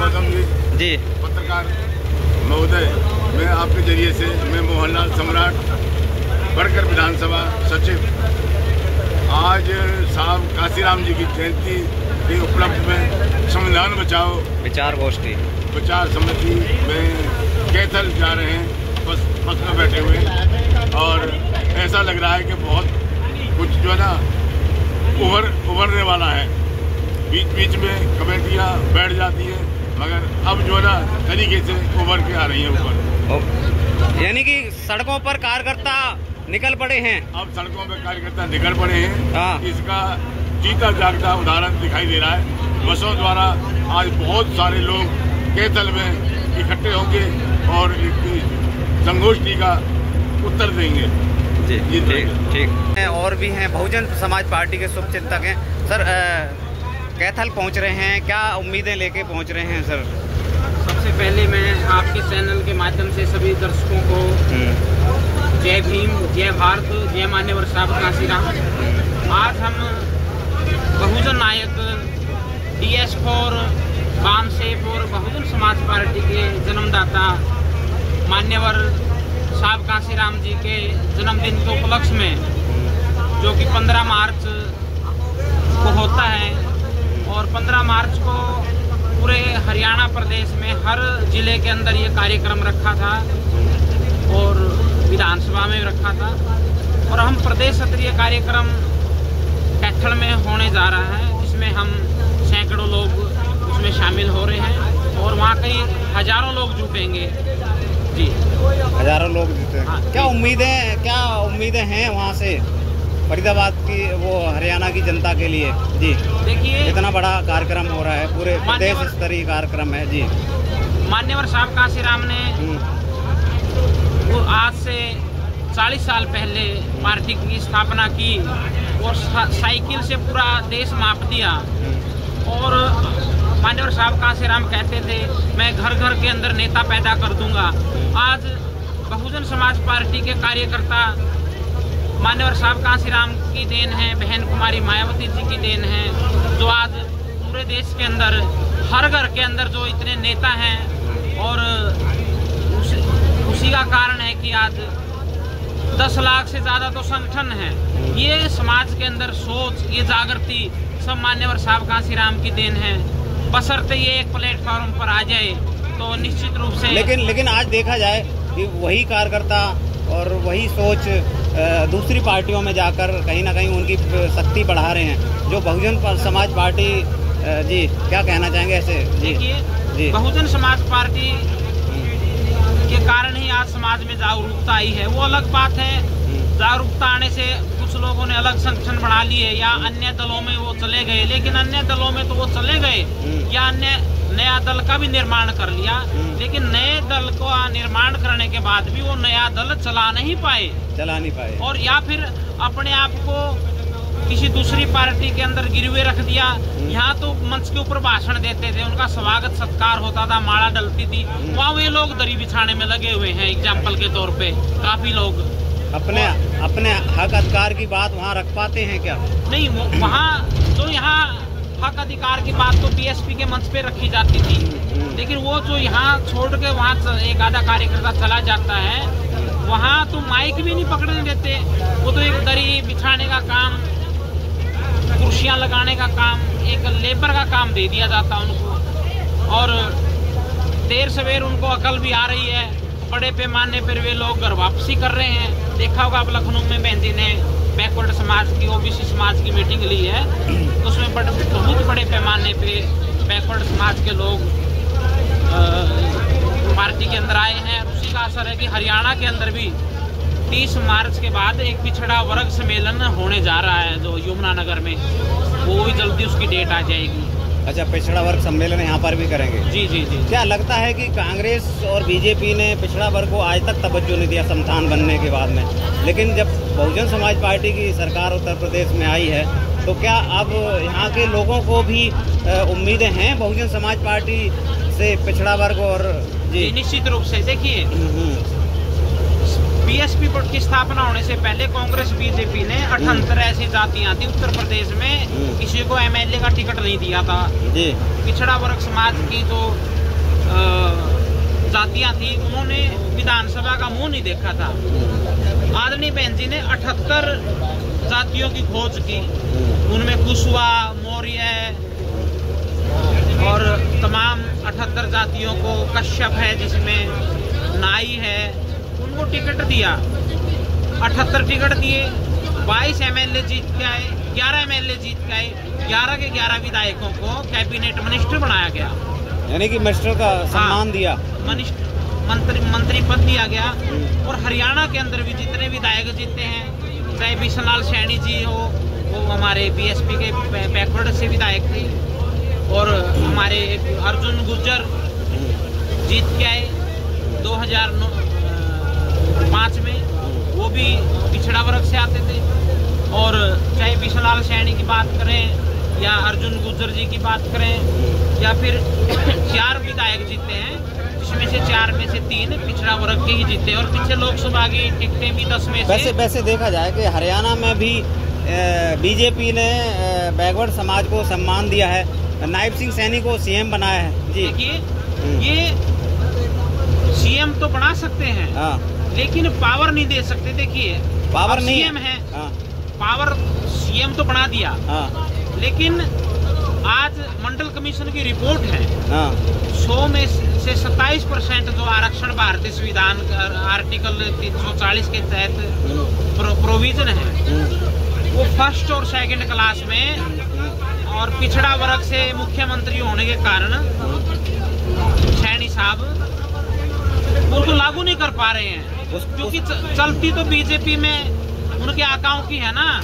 गौतम जी पत्रकार महोदय, मैं आपके जरिए से मैं मोहनलाल सम्राट बढ़कर विधानसभा सचिव आज साहब काशीराम जी की जयंती के उपलक्ष्य में संविधान बचाओ विचार गोष्ठी विचार समिति में कैथल जा रहे हैं, बस में बैठे हुए, और ऐसा लग रहा है कि बहुत कुछ जो है ना उभरने वाला है। बीच बीच में कमेटियाँ बैठ जाती है, मगर अब जो है ना तरीके से उभर के आ रही है ऊपर। यानी कि सड़कों पर कार्यकर्ता निकल पड़े हैं। अब सड़कों पर कार्यकर्ता निकल पड़े हैं। इसका जीता जागता उदाहरण दिखाई दे रहा है। बसों द्वारा आज बहुत सारे लोग कैथल में इकट्ठे होंगे और एक संगोष्ठी का उत्तर देंगे। जी ठीक। और भी हैं, बहुजन समाज पार्टी के शुभचिंतक हैं। सर, कैथल पहुंच रहे हैं, क्या उम्मीदें लेके पहुंच रहे हैं सर? सबसे पहले मैं आपके चैनल के माध्यम से सभी दर्शकों को जय भीम, जय भारत, जय मान्यवर साहब काशीराम। आज हम बहुजन नायक DS4 बामसेफ और बहुजन समाज पार्टी के जन्मदाता मान्यवर साहब काशीराम जी के जन्मदिन के उपलक्ष्य में, जो कि 15 मार्च को होता है, और 15 मार्च को पूरे हरियाणा प्रदेश में हर जिले के अंदर ये कार्यक्रम रखा था और विधानसभा में रखा था, और हम प्रदेश स्तरीय कार्यक्रम कैथल में होने जा रहा है, जिसमें हम सैकड़ों लोग उसमें शामिल हो रहे हैं और वहाँ कई हजारों लोग जुटेंगे। जी, हजारों लोग जुटे। हाँ, क्या उम्मीदें हैं वहाँ से फरीदाबाद की, वो हरियाणा की जनता के लिए? जी देखिए, इतना बड़ा कार्यक्रम हो रहा है, पूरे प्रदेश स्तरीय कार्यक्रम है। जी, मान्यवर साहब काशीराम ने वो आज से 40 साल पहले पार्टी की स्थापना की और साइकिल से पूरा देश माप दिया, और मान्यवर साहब काशीराम कहते थे मैं घर घर के अंदर नेता पैदा कर दूंगा। आज बहुजन समाज पार्टी के कार्यकर्ता मान्यवर साहब काशीराम की देन है, बहन कुमारी मायावती जी की देन है, जो आज पूरे देश के अंदर हर घर के अंदर जो इतने नेता हैं, और उसी का कारण है कि आज 10 लाख से ज़्यादा तो संगठन है। ये समाज के अंदर सोच, ये जागृति सब मान्यवर साहब काशीराम की देन है। बशर्ते ये एक प्लेटफॉर्म पर आ जाए तो निश्चित रूप से। लेकिन आज देखा जाए कि वही कार्यकर्ता और वही सोच दूसरी पार्टियों में जाकर कहीं ना कहीं उनकी शक्ति बढ़ा रहे हैं, जो बहुजन समाज पार्टी। जी, क्या कहना चाहेंगे ऐसे? देखिए, बहुजन समाज पार्टी के कारण ही आज समाज में जागरूकता आई है, वो अलग बात है। जागरूकता आने से कुछ लोगों ने अलग संगठन बना लिए या अन्य दलों में वो चले गए, लेकिन अन्य दलों में तो वो चले गए या अन्य नया दल का भी निर्माण कर लिया, लेकिन नए दल को निर्माण करने के बाद भी वो नया दल चला नहीं पाए, और या फिर अपने आप को किसी दूसरी पार्टी के अंदर गिरवे रख दिया। यहाँ तो मंच के ऊपर भाषण देते थे, उनका स्वागत सत्कार होता था, माला डलती थी, वहाँ वे लोग दरी बिछाने में लगे हुए हैं। एग्जाम्पल के तौर पे काफी लोग अपने हक अधिकार की बात वहाँ रख पाते हैं क्या? नहीं, वहाँ तो यहाँ हक अधिकार की बात तो BSP के मंच पे रखी जाती थी, लेकिन वो जो यहाँ छोड़ के वहाँ एक आधा कार्यकर्ता चला जाता है, वहाँ तो माइक भी नहीं पकड़ने देते। वो तो एक दरी बिछाने का काम, कुर्सियाँ लगाने का काम, एक लेबर का काम दे दिया जाता उनको, और देर सवेर उनको अकल भी आ रही है। बड़े पैमाने पर वे लोग घर वापसी कर रहे हैं। देखा होगा आप, लखनऊ में बहन ने बैकवर्ड समाज की, OBC समाज की मीटिंग ली है, उसमें बहुत बड़े पैमाने पे बैकवर्ड समाज के लोग पार्टी के अंदर आए हैं। उसी का असर है कि हरियाणा के अंदर भी 30 मार्च के बाद एक पिछड़ा वर्ग सम्मेलन होने जा रहा है, जो यमुनानगर में, वो भी जल्दी उसकी डेट आ जाएगी। अच्छा, पिछड़ा वर्ग सम्मेलन यहाँ पर भी करेंगे? जी। क्या लगता है कि कांग्रेस और BJP ने पिछड़ा वर्ग को आज तक तवज्जो नहीं दिया संविधान बनने के बाद में, लेकिन जब बहुजन समाज पार्टी की सरकार उत्तर प्रदेश में आई है, तो क्या अब यहाँ के लोगों को भी उम्मीदें हैं बहुजन समाज पार्टी से, पिछड़ा वर्ग और? जी, निश्चित रूप से। देखिए, BSP बोर्ड की स्थापना होने से पहले कांग्रेस BJP ने 78 ऐसी जातियां थी उत्तर प्रदेश में, किसी को MLA का टिकट नहीं दिया था। पिछड़ा वर्ग समाज की जो जातियां थी, उन्होंने विधानसभा का मुंह नहीं देखा था। आदरणीय बहन जी ने 78 जातियों की खोज की, उनमें कुशवा, मौर्य और तमाम 78 जातियों को, कश्यप है जिसमें नाई है, उनको टिकट दिया। 78 टिकट दिए, 22 MLA जीत के आए, 11 MLA जीत के आए, 11 के 11 विधायकों को कैबिनेट मिनिस्टर बनाया गया, यानी कि मिनिस्टर का सम्मान दिया, मंत्री पद दिया गया। और हरियाणा के अंदर भी जितने विधायक जीते हैं, चाहे बिशनलाल सैनी जी हो, वो हमारे BSP के बैकवर्ड से विधायक थे, और हमारे अर्जुन गुर्जर जीत के आए 2005 में, वो भी पिछड़ा वर्ग से आते थे। और चाहे बिशनलाल सैनी की बात करें या अर्जुन गुर्जर जी की बात करें, या फिर 4 विधायक जीते हैं, जिसमें से 4 में से 3 पिछड़ा वर्ग के ही जीते, और पीछे लोकसभा की टिकटें भी 10 में से। वैसे देखा जाए कि हरियाणा में भी बीजेपी ने बैकवर्ड समाज को सम्मान दिया है, नायब सिंह सैनी को CM बनाया है जी। देखिए, ये CM तो बना सकते हैं, लेकिन पावर नहीं दे सकते। देखिए, पावर नहीं CM है, पावर CM तो बना दिया, लेकिन आज मंडल कमीशन की रिपोर्ट है, 100 में से 27% जो आरक्षण भारतीय संविधान आर्टिकल 340 के तहत प्रोविजन है, वो फर्स्ट और सेकंड क्लास में, और पिछड़ा वर्ग से मुख्यमंत्री होने के कारण सैनी साहब उनको लागू नहीं कर पा रहे हैं, क्योंकि चलती तो बीजेपी में उनके आकाओं की है ना।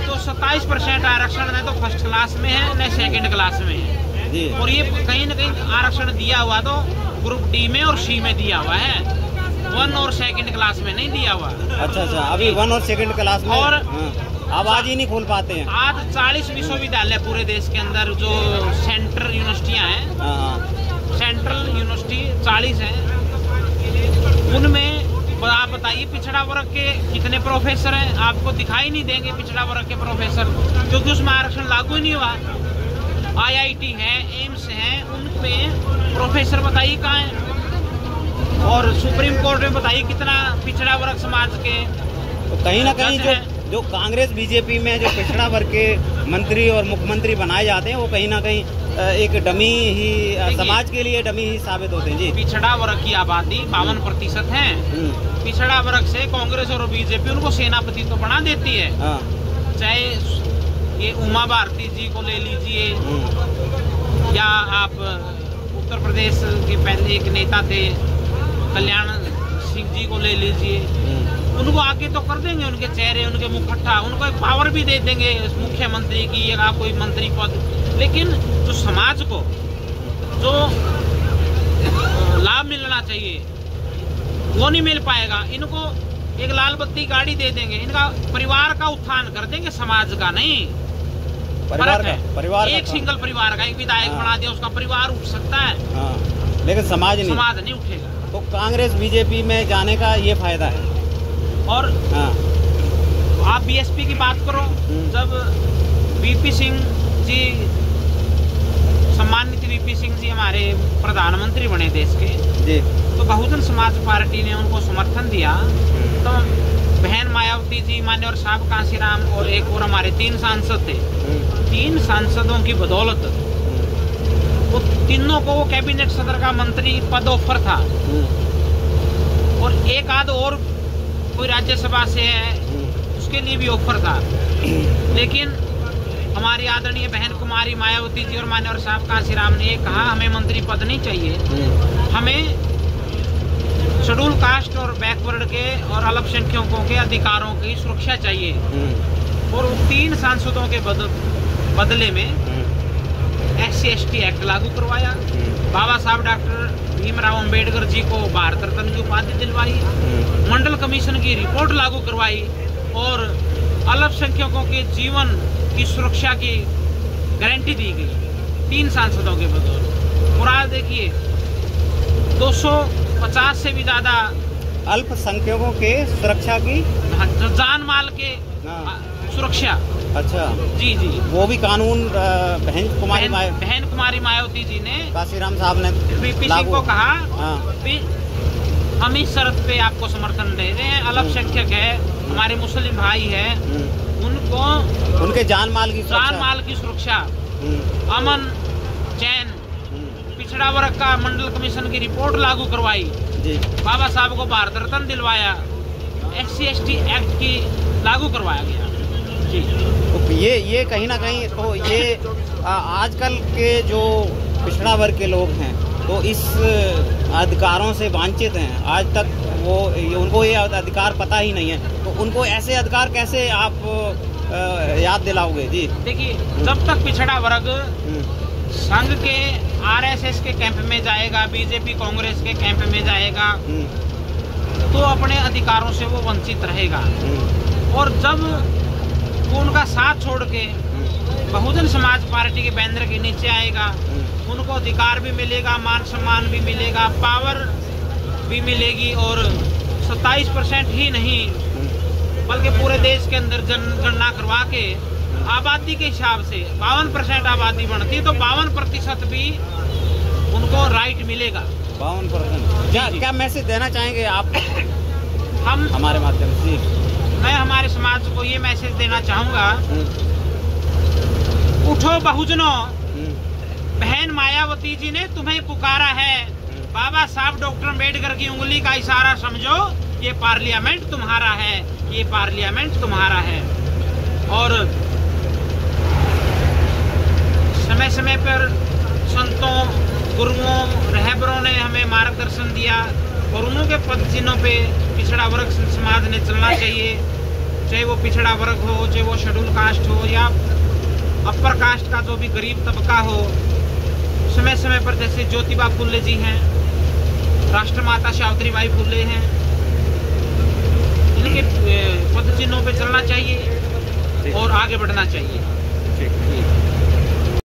तो 27% आरक्षण न तो फर्स्ट क्लास में है, न सेकंड क्लास में है, और ये कहीं न कहीं आरक्षण दिया हुआ तो ग्रुप D में और C में दिया हुआ है, 1 और सेकंड क्लास में नहीं दिया हुआ। अच्छा, अभी 1 और सेकंड क्लास में, और आवाज ही नहीं खोल पाते हैं। आज 40 विश्वविद्यालय पूरे देश के अंदर जो सेंट्रल यूनिवर्सिटियां हैं, सेंट्रल यूनिवर्सिटी 40 हैं, उनमें आप बताइए पिछड़ा वर्ग के कितने प्रोफेसर हैं? आपको दिखाई नहीं देंगे पिछड़ा वर्ग के प्रोफेसर, क्योंकि उसमें आरक्षण लागू ही नहीं हुआ। IIT है, एम्स है, उनमें प्रोफेसर बताइए कहाँ हैं? और सुप्रीम कोर्ट में बताइए कितना पिछड़ा वर्ग समाज के। तो कहीं ना कहीं जो कांग्रेस बीजेपी में जो पिछड़ा वर्ग के मंत्री और मुख्यमंत्री बनाए जाते हैं, वो कहीं ना कहीं एक डमी ही, समाज के लिए डमी ही साबित होते हैं जी। पिछड़ा वर्ग की आबादी 52% है। पिछड़ा वर्ग से कांग्रेस और बीजेपी उनको सेनापति तो बना देती है। चाहे ये उमा भारती जी को ले लीजिए, या आप उत्तर प्रदेश के पहले एक नेता थे कल्याण सिंह जी को ले लीजिए, उनको आगे तो कर देंगे, उनके चेहरे, उनके मुखट्टा, उनको एक पावर भी दे देंगे मुख्यमंत्री की या कोई मंत्री पद। लेकिन जो समाज को जो लाभ मिलना चाहिए वो नहीं मिल पाएगा। इनको एक लाल बत्ती गाड़ी दे देंगे, इनका परिवार का उत्थान कर देंगे, समाज का नहीं। परिवार एक सिंगल परिवार का एक विधायक बना दिया, उसका परिवार उठ सकता है, लेकिन समाज नहीं उठेगा। तो कांग्रेस बीजेपी में जाने का ये फायदा है। और आप BSP की बात करो, जब VP सिंह जी, सम्मानित VP सिंह जी हमारे प्रधानमंत्री बने देश के जी, तो बहुजन समाज पार्टी ने उनको समर्थन दिया। तो बहन मायावती जी, मान्यवर साहब कांसीराम और एक और हमारे 3 सांसद थे, 3 सांसदों की बदौलत वो तीनों को कैबिनेट सदर का मंत्री पद ऑफर था, और एक आध और कोई राज्यसभा से है उसके लिए भी ऑफर था। लेकिन हमारी आदरणीय बहन कुमारी मायावती जी और मान्यवर साहब कांसीराम ने कहा हमें मंत्री पद नहीं चाहिए, हमें शेड्यूल कास्ट और बैकवर्ड के और अल्पसंख्यकों के अधिकारों की सुरक्षा चाहिए। और 3 सांसदों के बदले में SC/ST एक्ट लागू करवाया। बाबा साहब डॉक्टर भीमराव अंबेडकर जी को भारत रत्न की उपाधि दिलवाई, मंडल कमीशन की रिपोर्ट लागू करवाई, और अल्पसंख्यकों के जीवन की सुरक्षा की गारंटी दी गई 3 सांसदों के बदौलत। और आज देखिए 250 से भी ज्यादा अल्पसंख्यकों के सुरक्षा की, जान माल के सुरक्षा अच्छा जी जी, वो भी कानून बहन कुमारी मायावती जी ने, काशीराम साहब ने बीपीसी को कहा हाँ। हम इस शर्त पे आपको समर्थन दे रहे हैं, अल्पसंख्यक है, हमारे मुस्लिम भाई है, उनको उनके जान माल की सुरक्षा, अमन चैन, पिछड़ा वर्ग का मंडल कमीशन की रिपोर्ट लागू करवाई जी, बाबा साहब को भारत रत्न दिलवाया, SC/ST एक्ट की लागू करवाया गया जी। तो ये कहीं ना कहीं तो ये आजकल के जो पिछड़ा वर्ग के लोग हैं तो इस अधिकारों से वंचित हैं, आज तक उनको ये अधिकार पता ही नहीं है, तो उनको ऐसे अधिकार कैसे आप याद दिलाओगे जी? देखिए, जब तक पिछड़ा वर्ग संघ के RSS के कैंप में जाएगा, बीजेपी कांग्रेस के कैंप में जाएगा, तो अपने अधिकारों से वो वंचित रहेगा। और जब वो उनका साथ छोड़ के बहुजन समाज पार्टी के बैनर के नीचे आएगा, उनको अधिकार भी मिलेगा, मान सम्मान भी मिलेगा, पावर भी मिलेगी, और 27% ही नहीं बल्कि पूरे देश के अंदर जनगणना करवा के आबादी के हिसाब से 52% आबादी बढ़ती, तो 52% भी उनको राइट मिलेगा। 52%। क्या मैसेज देना चाहेंगे आप हम हमारे माध्यम से? मैं हमारे समाज को ये मैसेज देना चाहूँगा, उठो बहुजनों, बहन मायावती जी ने तुम्हें पुकारा है, बाबा साहब डॉक्टर अम्बेडकर की उंगली का इशारा समझो, ये पार्लियामेंट तुम्हारा है, ये पार्लियामेंट तुम्हारा है। और समय समय पर संतों, गुरुओं, रहबरों ने हमें मार्गदर्शन दिया, और उन्होंने पद चिन्हों पे पिछड़ा वर्ग समाज ने चलना चाहिए, चाहे वो पिछड़ा वर्ग हो, चाहे वो शेड्यूल कास्ट हो, या अपर कास्ट का जो भी गरीब तबका हो। समय समय पर जैसे ज्योतिबा फुले जी हैं, राष्ट्रमाता सावित्रीबाई फुले हैं, इनके पद चिन्हों पे चलना चाहिए और आगे बढ़ना चाहिए।